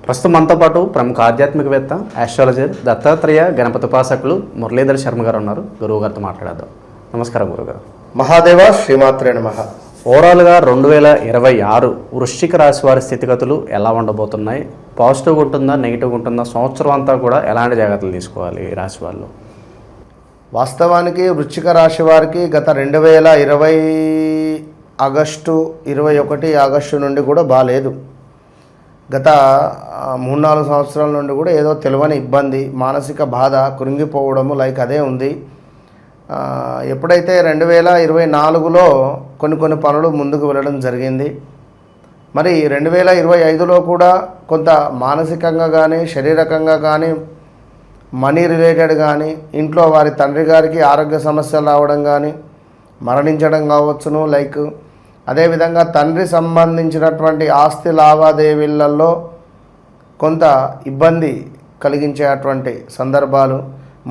ప్రస్తుతం మనతో పాటు ప్రముఖ ఆధ్యాత్మికవేత్త ఆస్ట్రాలజర్ దత్తాత్రేయ గణపతి ఉపాసకులు మురళీధర్ శర్మ గారు ఉన్నారు. గురువు గారితో మాట్లాడదాం. నమస్కారం గురుగారు. మహాదేవ శ్రీమాత్రే నమః. ఓవరాల్గా 2026 వృశ్చిక రాశి వారి స్థితిగతులు ఎలా ఉండబోతున్నాయి? పాజిటివ్గా ఉంటుందా, నెగిటివ్గా ఉంటుందా? సంవత్సరం అంతా కూడా ఎలాంటి జాగ్రత్తలు తీసుకోవాలి ఈ రాశి వాళ్ళు? వాస్తవానికి వృశ్చిక రాశి వారికి గత 2020 ఆగస్టు 21 ఆగస్టు నుండి కూడా బాగాలేదు. గత 3-4 సంవత్సరాల నుండి కూడా ఏదో తెలియని ఇబ్బంది, మానసిక బాధ, కృంగిపోవడము అదే ఉంది. ఎప్పుడైతే 2024లో కొన్ని పనులు ముందుకు వెళ్ళడం జరిగింది. మరి 2025లో కూడా కొంత మానసికంగా కానీ శారీరకంగా కానీ మనీ రిలేటెడ్ కానీ ఇంట్లో వారి తండ్రి గారికి ఆరోగ్య సమస్యలు రావడం కానీ మరణించడం కావచ్చును. అదేవిధంగా తండ్రి సంబంధించినటువంటి ఆస్తి లావాదేవీలలో కొంత ఇబ్బంది కలిగించేటువంటి సందర్భాలు,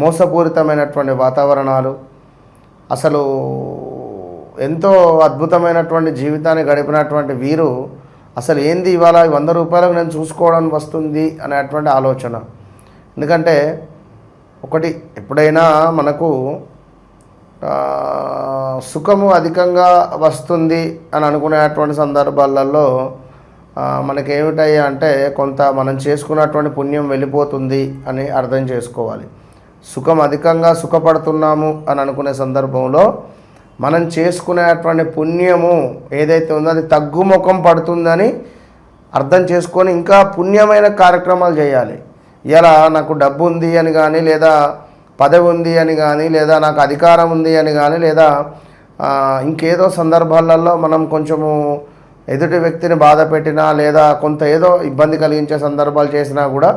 మోసపూరితమైనటువంటి వాతావరణాలు, అసలు ఎంతో అద్భుతమైనటువంటి జీవితాన్ని గడిపినటువంటి వీరు అసలు ఏంది ఇవాళ 100 రూపాయలకు నేను చూసుకోవడానికి వస్తుంది అనేటువంటి ఆలోచన. ఎందుకంటే ఒకటి, ఎప్పుడైనా మనకు సుఖము అధికంగా వస్తుంది అని అనుకునేటువంటి సందర్భాలలో మనకేమిటయ్యా అంటే కొంత మనం చేసుకున్నటువంటి పుణ్యం వెళ్ళిపోతుంది అని అర్థం చేసుకోవాలి. సుఖం అధికంగా సుఖపడుతున్నాము అని అనుకునే సందర్భంలో మనం చేసుకునేటువంటి పుణ్యము ఏదైతే ఉందో అది తగ్గుముఖం పడుతుందని అర్థం చేసుకొని ఇంకా పుణ్యమైన కార్యక్రమాలు చేయాలి. ఇలా నాకు డబ్బు ఉంది అని కానీ, లేదా పదవి ఉంది అని కానీ, లేదా నాకు అధికారం ఉంది అని కానీ, లేదా ఇంకేదో సందర్భాలలో మనం కొంచెము ఎదుటి వ్యక్తిని బాధ పెట్టినా, లేదా కొంత ఏదో ఇబ్బంది కలిగించే సందర్భాలు చేసినా కూడా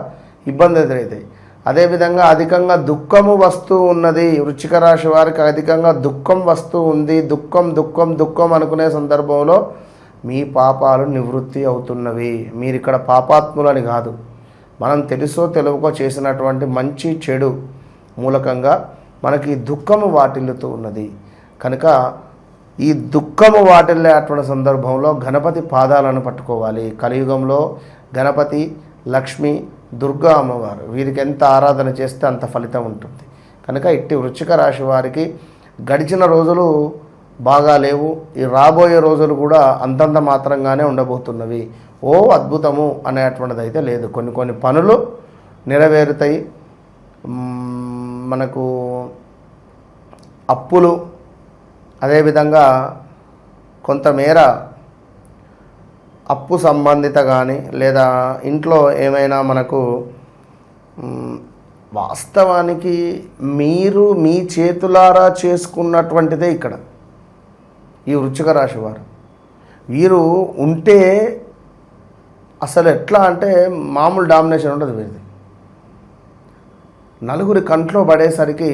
ఇబ్బంది ఎదురవుతాయి. అదేవిధంగా అధికంగా దుఃఖము వస్తూ ఉన్నది. వృశ్చిక రాశి వారికి అధికంగా దుఃఖం వస్తూ ఉంది. దుఃఖం అనుకునే సందర్భంలో మీ పాపాలు నివృత్తి అవుతున్నవి. మీరు ఇక్కడ పాపాత్ములని కాదు, మనం తెలుసో తెలుగుకో చేసినటువంటి మంచి చెడు మూలకంగా మనకి దుఃఖము వాటిల్లుతూ ఉన్నది. కనుక ఈ దుఃఖము వాటిల్లేటువంటి సందర్భంలో గణపతి పాదాలను పట్టుకోవాలి. కలియుగంలో గణపతి, లక్ష్మి, దుర్గా అమ్మవారు వీరికి ఎంత ఆరాధన చేస్తే అంత ఫలితం ఉంటుంది. కనుక ఇట్టి వృశ్చిక రాశి వారికి గడిచిన రోజులు బాగా లేవు. ఈ రాబోయే రోజులు కూడా అంతంత మాత్రంగానే ఉండబోతున్నవి. ఓ అద్భుతము అనేటువంటిది అయితే లేదు. కొన్ని పనులు నెరవేరుతాయి. మనకు అప్పులు, అదేవిధంగా కొంతమేర అప్పు సంబంధిత కానీ, లేదా ఇంట్లో ఏమైనా మనకు వాస్తవానికి మీరు మీ చేతులారా చేసుకున్నటువంటిదే ఇక్కడ ఈ వృశ్చిక రాశి వారు. వీరు ఉంటే అసలు ఎట్లా అంటే మామూలు డామినేషన్ ఉండదు వీరిది. నలుగురి కంట్లో పడేసరికి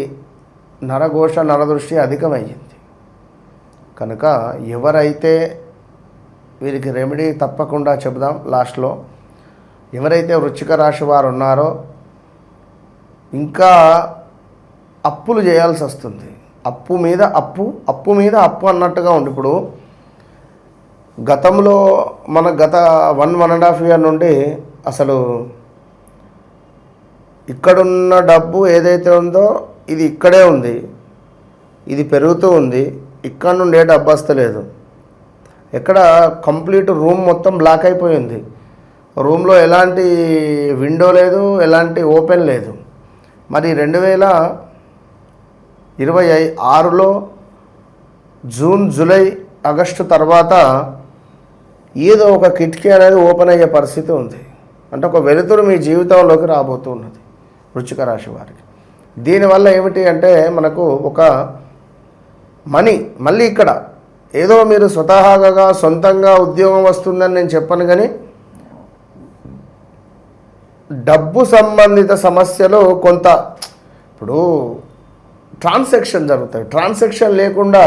నరఘోష, నరదృష్టి అధికమయ్యింది. కనుక ఎవరైతే వీరికి రెమెడీ తప్పకుండా చెబుదాం లాస్ట్లో. ఎవరైతే వృశ్చిక రాశి వారు ఉన్నారో ఇంకా అప్పులు చేయాల్సి వస్తుంది. అప్పు మీద అప్పు అన్నట్టుగా ఉంది. ఇప్పుడు గతంలో మన గత 1.5 year నుండి అసలు ఇక్కడున్న డబ్బు ఏదైతే ఉందో ఇది ఇక్కడే ఉంది, ఇది పెరుగుతూ ఉంది. ఇక్కడ నుండి డబ్బు వస్తలేదు. ఎక్కడ కంప్లీట్ రూమ్ మొత్తం బ్లాక్ అయిపోయింది. రూమ్లో ఎలాంటి విండో లేదు, ఎలాంటి ఓపెన్ లేదు. మరి 2026లో జూన్, జూలై, ఆగస్టు తర్వాత ఏదో ఒక కిటికీ అనేది ఓపెన్ అయ్యే పరిస్థితి ఉంది. అంటే ఒక వెలుతురు మీ జీవితంలోకి రాబోతున్నది వృశ్చిక రాశి వారికి. దీనివల్ల ఏమిటి అంటే మనకు ఒక మళ్ళీ ఇక్కడ ఏదో మీరు స్వతహాగా సొంతంగా ఉద్యోగం వస్తుందని నేను చెప్పను, కానీ డబ్బు సంబంధిత సమస్యలు కొంత ఇప్పుడు ట్రాన్సాక్షన్ జరుగుతాయి. ట్రాన్సాక్షన్ లేకుండా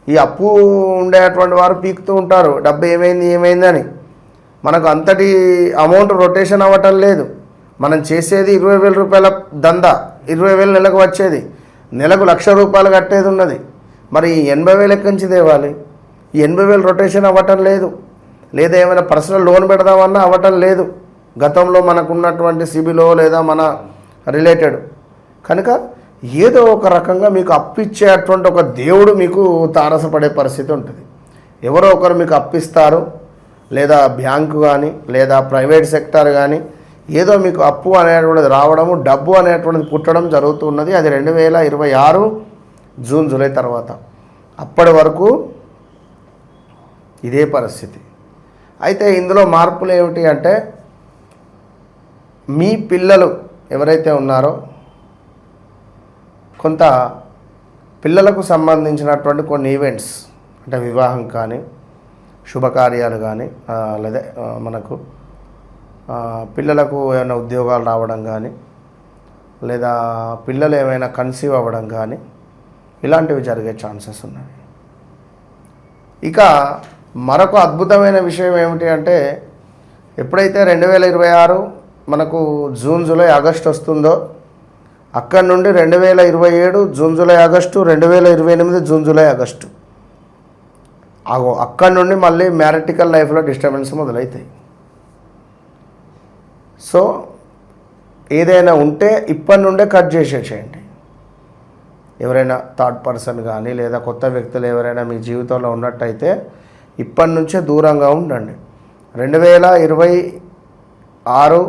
ఈ అప్పు ఉండేటువంటి వారు పీకుతూ ఉంటారు, డబ్బు ఏమైంది అని. మనకు అంతటి అమౌంట్ రొటేషన్ అవ్వటం లేదు. మనం చేసేది 20,000 రూపాయల దందా, 20,000 నెలకు వచ్చేది, నెలకు 1,00,000 రూపాయలు కట్టేది ఉన్నది. మరి 80,000 ఎక్కడి నుంచి తేవాలి? ఈ 80,000 రొటేషన్ అవ్వటం లేదు. లేదా ఏమైనా పర్సనల్ లోన్ పెడదామన్నా అవ్వటం లేదు. గతంలో మనకున్నటువంటి సిబిలో లేదా మన రిలేటెడ్ కనుక ఏదో ఒక రకంగా మీకు అప్పిచ్చేటువంటి ఒక దేవుడు మీకు తారసపడే పరిస్థితి ఉంటుంది. ఎవరో ఒకరు మీకు అప్పిస్తారు, లేదా బ్యాంకు కానీ లేదా ప్రైవేట్ సెక్టార్ కానీ ఏదో మీకు అప్పు అనేటువంటిది రావడము, డబ్బు అనేటువంటిది పుట్టడం జరుగుతున్నది. అది 2026 జూన్ జూలై తర్వాత. అప్పటి వరకు ఇదే పరిస్థితి. అయితే ఇందులో మార్పులు ఏమిటి అంటే, మీ పిల్లలు ఎవరైతే ఉన్నారో కొంత పిల్లలకు సంబంధించినటువంటి కొన్ని ఈవెంట్స్, అంటే వివాహం కానీ శుభకార్యాలు కానీ లేదా మనకు పిల్లలకు ఏమైనా ఉద్యోగాలు రావడం కానీ లేదా పిల్లలు ఏమైనా కన్సీవ్ అవ్వడం కానీ ఇలాంటివి జరిగే ఛాన్సెస్ ఉన్నాయి. ఇక మరొక అద్భుతమైన విషయం ఏమిటి అంటే, ఎప్పుడైతే 2026 మనకు జూన్ జూలై ఆగస్టు వస్తుందో అక్కడి నుండి 2027 June July August, 2028 June July August, అక్కడి నుండి మళ్ళీ మ్యారిటికల్ లైఫ్లో డిస్టర్బెన్స్ మొదలవుతాయి. సో ఏదైనా ఉంటే ఇప్పటి నుండే కట్ చేసేసేయండి. ఎవరైనా థర్డ్ పర్సన్ కానీ లేదా కొత్త వ్యక్తులు ఎవరైనా మీ జీవితంలో ఉన్నట్టయితే ఇప్పటి నుంచే దూరంగా ఉండండి. 2026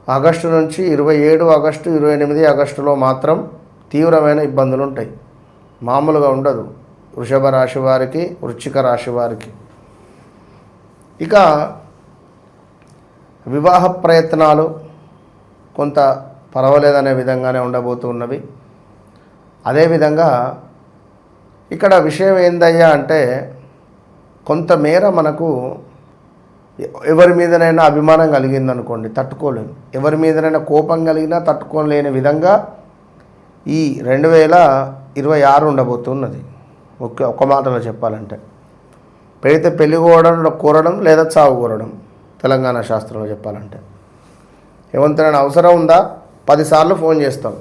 ఆగస్టు నుంచి 27 ఆగస్టు 28 ఆగస్టులో మాత్రం తీవ్రమైన ఇబ్బందులు ఉంటాయి, మామూలుగా ఉండదు వృషభ రాశి వారికి, వృశ్చిక రాశి వారికి. ఇక వివాహ ప్రయత్నాలు కొంత పర్వాలేదనే విధంగానే ఉండబోతున్నవి. అదేవిధంగా ఇక్కడ విషయం ఏందయ్యా అంటే, కొంతమేర మనకు ఎవరి మీదనైనా అభిమానం కలిగిందనుకోండి, తట్టుకోలేము. ఎవరి మీదనైనా కోపం కలిగినా తట్టుకోలేని విధంగా ఈ 2026 ఉండబోతున్నది. ఒక మాటలో చెప్పాలంటే, పెడితే పెళ్లి కోరడం లేదా చావు కోరడం, తెలంగాణ శాస్త్రంలో చెప్పాలంటే. ఏమంతైనా అవసరం ఉందా 10 సార్లు ఫోన్ చేస్తాం,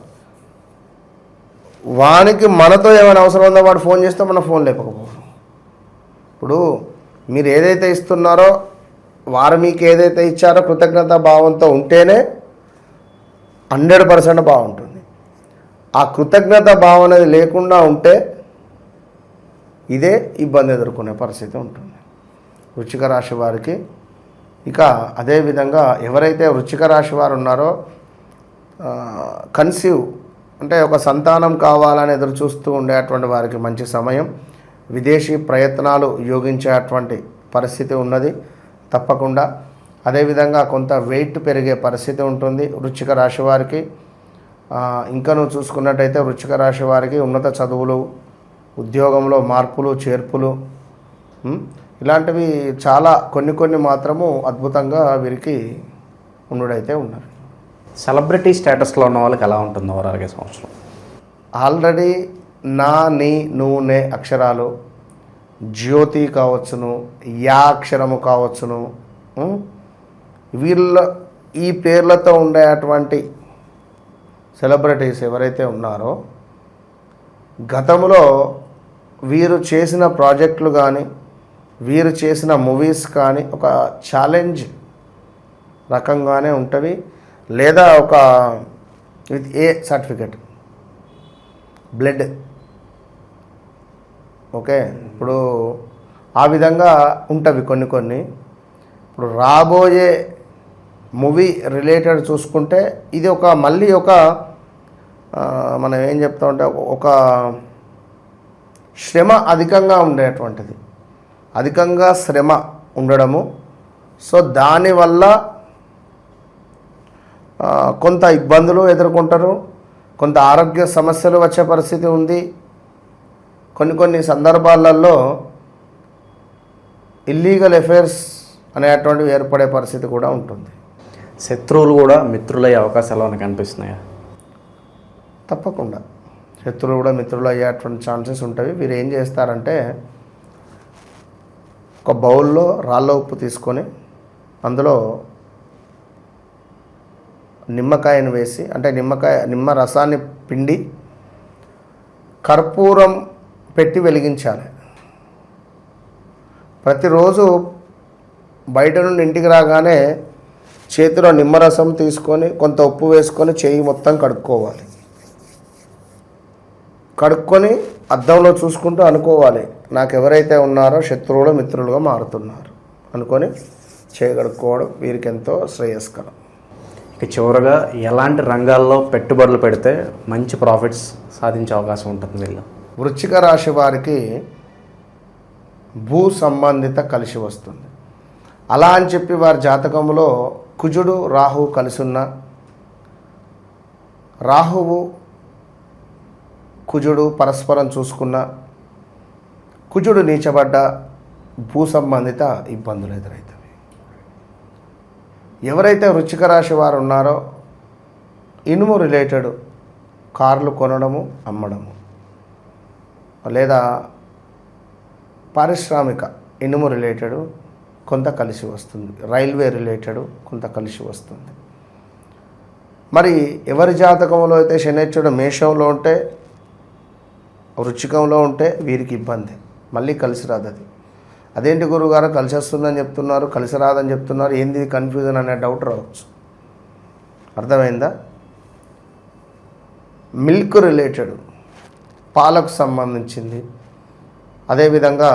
వానికి మనతో ఏమైనా అవసరం ఉందో వాడు ఫోన్ చేస్తే మన ఫోన్ లేకపోవడం. ఇప్పుడు మీరు ఏదైతే ఇస్తున్నారో వారు మీకు ఏదైతే ఇచ్చారో కృతజ్ఞతా భావంతో ఉంటేనే 100% బాగుంటుంది. ఆ కృతజ్ఞతా భావం అనేది లేకుండా ఉంటే ఇదే ఇబ్బంది ఎదుర్కొనే పరిస్థితి ఉంటుంది వృశ్చిక రాశి వారికి. ఇక అదేవిధంగా ఎవరైతే వృశ్చిక రాశి వారు ఉన్నారో కన్సీవ్ అంటే ఒక సంతానం కావాలని ఎదురు చూస్తూ ఉండేటువంటి వారికి మంచి సమయం. విదేశీ ప్రయత్నాలు యోగించేటువంటి పరిస్థితి ఉన్నది తప్పకుండా. అదేవిధంగా కొంత వెయిట్ పెరిగే పరిస్థితి ఉంటుంది వృశ్చిక రాశి వారికి. ఇంకా నువ్వు చూసుకున్నట్టయితే వృశ్చిక రాశి వారికి ఉన్నత చదువులు, ఉద్యోగంలో మార్పులు చేర్పులు ఇలాంటివి చాలా కొన్ని మాత్రము అద్భుతంగా వీరికి ఉండుడైతే ఉన్నారు. సెలబ్రిటీ స్టేటస్లో ఉన్న వాళ్ళకి ఎలా ఉంటుంది ఓవరాల్గా సంవత్సరం? ఆల్రెడీ నా, నీ, నువ్వు, నే అక్షరాలు, జ్యోతి కావచ్చును, యా అక్షరము కావచ్చును, వీళ్ళ ఈ పేర్లతో ఉండేటువంటి సెలబ్రిటీస్ ఎవరైతే ఉన్నారో గతంలో వీరు చేసిన ప్రాజెక్టులు కానీ వీరు చేసిన మూవీస్ కానీ ఒక ఛాలెంజ్ రకంగానే ఉంటవి, లేదా ఒక with A certificate blood. Okay, ఇప్పుడు ఆ విధంగా ఉంటవి కొన్ని. ఇప్పుడు రాబోయే మూవీ రిలేటెడ్ చూసుకుంటే ఇది ఒక మళ్ళీ ఒక మనం ఏం చెప్తామంటే ఒక శ్రమ అధికంగా ఉండేటువంటిది, అధికంగా శ్రమ ఉండడము. సో దానివల్ల కొంత ఇబ్బందులు ఎదుర్కొంటారు, కొంత ఆరోగ్య సమస్యలు వచ్చే పరిస్థితి ఉంది. కొన్ని సందర్భాలలో ఇల్లీగల్ అఫైర్స్ అనేటువంటివి ఏర్పడే పరిస్థితి కూడా ఉంటుంది. శత్రువులు కూడా మిత్రులయ్యే అవకాశాలు మనకు కనిపిస్తున్నాయా? తప్పకుండా శత్రువులు కూడా మిత్రులు అయ్యేటువంటి ఛాన్సెస్ ఉంటాయి. వీరు ఏం చేస్తారంటే ఒక బౌల్లో రాళ్ళ ఉప్పు తీసుకొని అందులో నిమ్మకాయను వేసి, అంటే నిమ్మ రసాన్ని పిండి కర్పూరం పెట్టి వెలిగించాలి. ప్రతిరోజు బయట నుండి ఇంటికి రాగానే చేతిలో నిమ్మరసం తీసుకొని కొంత ఉప్పు వేసుకొని చేయి మొత్తం కడుక్కోవాలి. కడుక్కొని అద్దంలో చూసుకుంటూ అనుకోవాలి, నాకు ఎవరైతే ఉన్నారో శత్రువులు మిత్రులుగా మారుతున్నారు అనుకొని చేయి కడుక్కోవడం వీరికి ఎంతో శ్రేయస్కరం. ఇక చివరగా ఎలాంటి రంగాల్లో పెట్టుబడులు పెడితే మంచి ప్రాఫిట్స్ సాధించే అవకాశం ఉంటుంది వీళ్ళు? వృశ్చిక రాశి వారికి భూ సంబంధిత కలిసి వస్తుంది. అలా అని చెప్పి వారి జాతకంలో కుజుడు రాహువు కలిసి ఉన్న, రాహువు కుజుడు పరస్పరం చూసుకున్న, కుజుడు నీచబడ్డ భూ సంబంధిత ఇబ్బందులు ఎదురవుతాయి. ఎవరైతే వృశ్చిక రాశి వారు ఉన్నారో ఇనుము రిలేటెడ్ కార్లు కొనడము, అమ్మడము, లేదా పారిశ్రామిక ఇనుము రిలేటెడ్ కొంత కలిసి వస్తుంది, రైల్వే రిలేటెడ్ కొంత కలిసి వస్తుంది. మరి ఎవరి జాతకంలో అయితే శనైశ్వరుడు మేషంలో ఉంటే, వృశ్చికంలో ఉంటే వీరికి ఇబ్బంది, మళ్ళీ కలిసి రాదు. అది అదేంటి గురువుగారు కలిసి వస్తుందని చెప్తున్నారు, కలిసి రాదని చెప్తున్నారు, ఏంది కన్ఫ్యూజన్ అనే డౌట్ రావచ్చు. అర్థమైందా? మిల్క్ రిలేటెడ్ పాలకు సంబంధించింది, అదేవిధంగా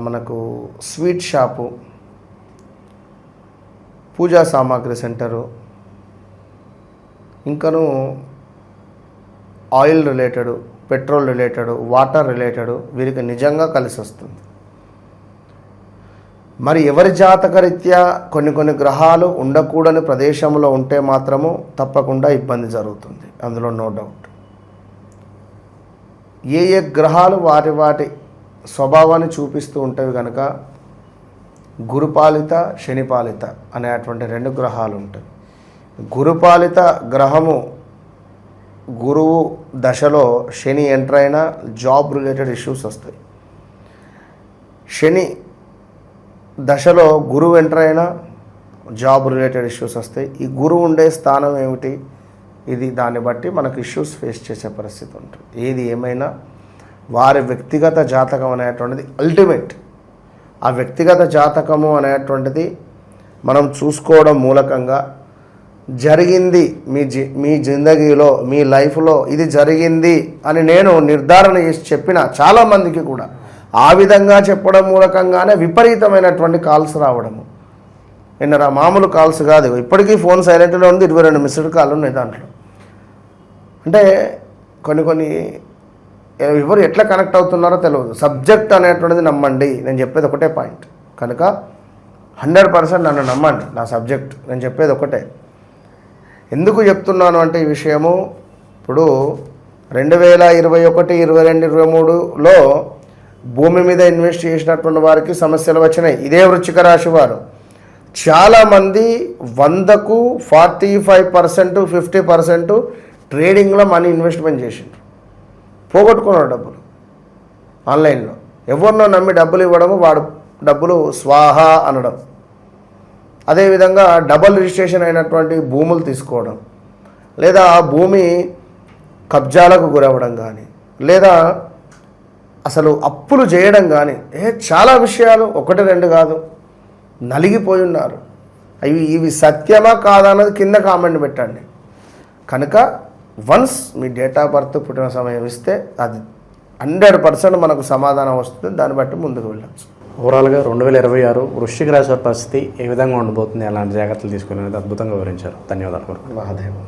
మనకు స్వీట్ షాపు, పూజా సామాగ్రి సెంటరు, ఇంకను oil related, petrol related, water related వీరికి నిజంగా కలిసి వస్తుంది. మరి ఎవరి జాతకరీత్యా కొన్ని గ్రహాలు ఉండకూడని ప్రదేశంలో ఉంటే మాత్రము తప్పకుండా ఇబ్బంది జరుగుతుంది, అందులో నో డౌట్. ఏ గ్రహాలు వాటి స్వభావాన్ని చూపిస్తూ ఉంటాయి కనుక గురుపాలిత శనిపాలిత అనేటువంటి 2 గ్రహాలు ఉంటాయి. గురుపాలిత గ్రహము గురువు దశలో శని ఎంటర్ అయినా జాబ్ రిలేటెడ్ ఇష్యూస్ వస్తాయి. శని దశలో గురువు ఎంటర్ అయినా జాబ్ రిలేటెడ్ ఇష్యూస్ వస్తాయి. ఈ గురువు ఉండే స్థానం ఏమిటి, ఇది దాన్ని బట్టి మనకు ఇష్యూస్ ఫేస్ చేసే పరిస్థితి ఉంటుంది. ఏది ఏమైనా వారి వ్యక్తిగత జాతకం అనేటువంటిది అల్టిమేట్. ఆ వ్యక్తిగత జాతకము అనేటువంటిది మనం చూసుకోవడం మూలకంగా జరిగింది మీ జిందగీలో, మీ లైఫ్లో ఇది జరిగింది అని నేను నిర్ధారణ చేసి చెప్పిన చాలామందికి కూడా ఆ విధంగా చెప్పడం మూలకంగానే విపరీతమైనటువంటి కాల్స్ రావడము. విన్నరా? మామూలు కాల్స్ కాదు. ఇప్పటికీ ఫోన్ సైలెంట్లో ఉంది, 22 మిస్డ్ కాల్ ఉన్నాయి దాంట్లో. అంటే కొన్ని ఎవరు ఎట్లా కనెక్ట్ అవుతున్నారో తెలియదు. సబ్జెక్ట్ అనేటువంటిది నమ్మండి, నేను చెప్పేది ఒకటే పాయింట్ కనుక 100% నన్ను నమ్మండి. నా సబ్జెక్ట్ నేను చెప్పేది ఒకటే. ఎందుకు చెప్తున్నాను అంటే ఈ విషయము, ఇప్పుడు 2021, 22, 23లో భూమి మీద ఇన్వెస్ట్ చేసినటువంటి వారికి సమస్యలు వచ్చినాయి. ఇదే వృశ్చిక రాశి వారు చాలామంది 100కు 45%, 50% ట్రేడింగ్లో మనీ ఇన్వెస్ట్మెంట్ చేసిండ్రు, పోగొట్టుకున్నారు డబ్బులు ఆన్లైన్లో. ఎవరినో నమ్మి డబ్బులు ఇవ్వడము, వాడు డబ్బులు స్వాహా అనడం. అదేవిధంగా డబుల్ రిజిస్ట్రేషన్ అయినటువంటి భూములు తీసుకోవడం, లేదా భూమి కబ్జాలకు గురవ్వడం కానీ, లేదా అసలు అప్పులు చేయడం కానీ, చాలా విషయాలు 1, 2 కాదు, నలిగిపోయి ఉన్నారు. ఇవి సత్యమా కాదా అన్నది కింద కామెంట్ పెట్టండి. కనుక once me date of birth, పుట్టిన సమయం ఇస్తే అది 100% మనకు సమాధానం వస్తుంది. దాన్ని బట్టి ముందుకు వెళ్ళచ్చు. ఓవరాల్గా 2026 వృశ్చిక రాశి వారి పరిస్థితి ఏ విధంగా ఉండబోతుంది, ఎలాంటి జాగ్రత్తలు తీసుకునేది అద్భుతంగా వివరించారు. ధన్యవాదాలు. మహాదేవ్.